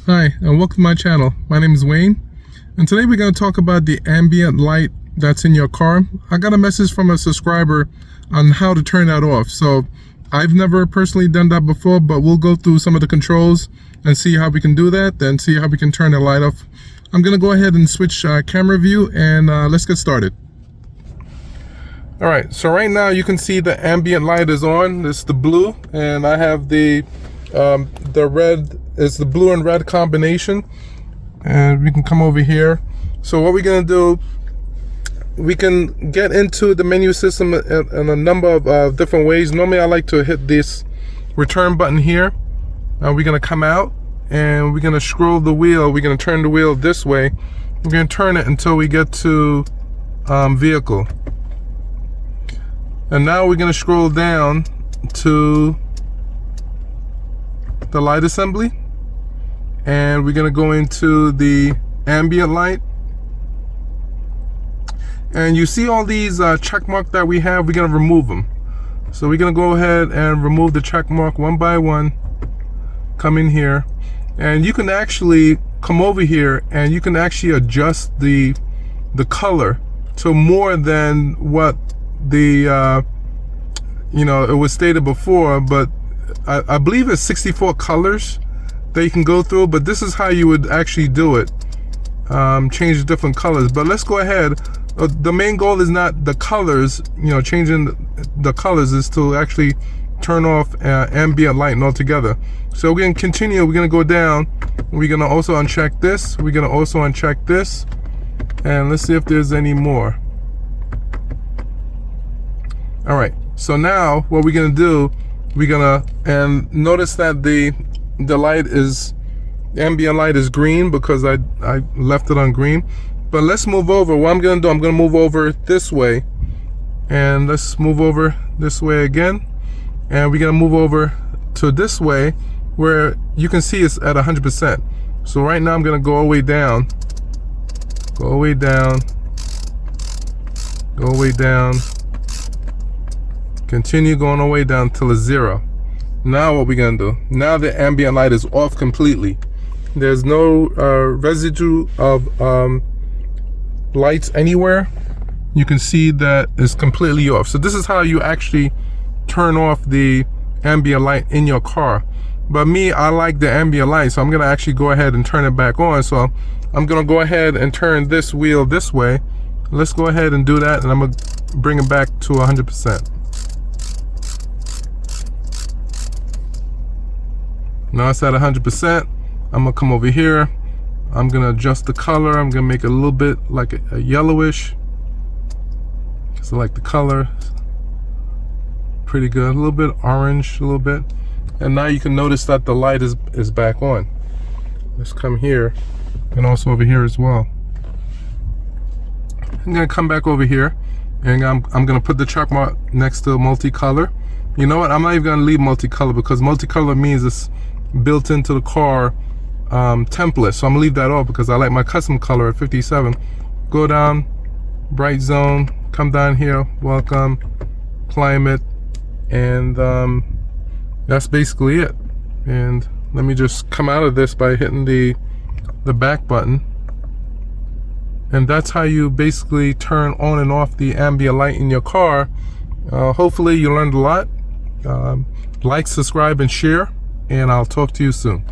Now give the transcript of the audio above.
Hi, and welcome to my channel. My name is Wayne, and today we're going to talk about the ambient light that's in your car. I got a message from a subscriber on how to turn that off. So I've never personally done that before, but we'll go through some of the controls and see how we can do that, then see how we can turn the light off. I'm going to go ahead and switch camera view, and let's get started. All right, so right now you can see the ambient light is on. This is the blue, and I have the red. It's the blue and red combination, and we can come over here. So what we're gonna do, we can get into the menu system in a number of different ways. Normally I like to hit this return button here. We're gonna come out and we're gonna scroll the wheel. We're gonna turn the wheel this way. We're gonna turn it until we get to vehicle. And now we're gonna scroll down to the light assembly, and we're gonna go into the ambient light. And you see all these check mark that we have, we're gonna remove them. So we're gonna go ahead and remove the check mark one by one. Come in here, and you can actually come over here and you can actually adjust the color to more than what the it was stated before, but I believe it's 64 colors that you can go through, but this is how you would actually do it. Change the different colors. But let's go ahead. The main goal is not the colors, changing the colors, is to actually turn off ambient light altogether. So we're going to continue. We're going to go down. We're going to also uncheck this. We're going to also uncheck this. And let's see if there's any more. All right. So now what we're going to do, we're going to, and notice that the ambient light is green because I left it on green. But let's move over. What I'm going to do, I'm going to move over this way, and let's move over this way again, and we're going to move over to this way where you can see it's at 100%. So right now I'm going to go all the way down, go all the way down, go all the way down, continue going all the way down till it's 0. Now what we're gonna do, now the ambient light is off completely. There's no residue of lights anywhere. You can see that it's completely off. So this is how you actually turn off the ambient light in your car. But me, I like the ambient light, so I'm gonna actually go ahead and turn it back on. So I'm gonna go ahead and turn this wheel this way. Let's go ahead and do that, and I'm gonna bring it back to 100%. Now it's at 100%. I'm gonna come over here. I'm gonna adjust the color. I'm gonna make it a little bit like a yellowish, because I like the color. Pretty good. A little bit orange, a little bit. And now you can notice that the light is back on. Let's come here, and also over here as well. I'm gonna come back over here, and I'm gonna put the check mark next to multicolor. You know what? I'm not even gonna leave multicolor, because multicolor means it's built into the car template. So I'm gonna leave that off because I like my custom color at 57. Go down, bright zone, come down here, welcome, climate, and that's basically it. And let me just come out of this by hitting the back button. And that's how you basically turn on and off the ambient light in your car. Hopefully you learned a lot. Like, subscribe, and share, and I'll talk to you soon.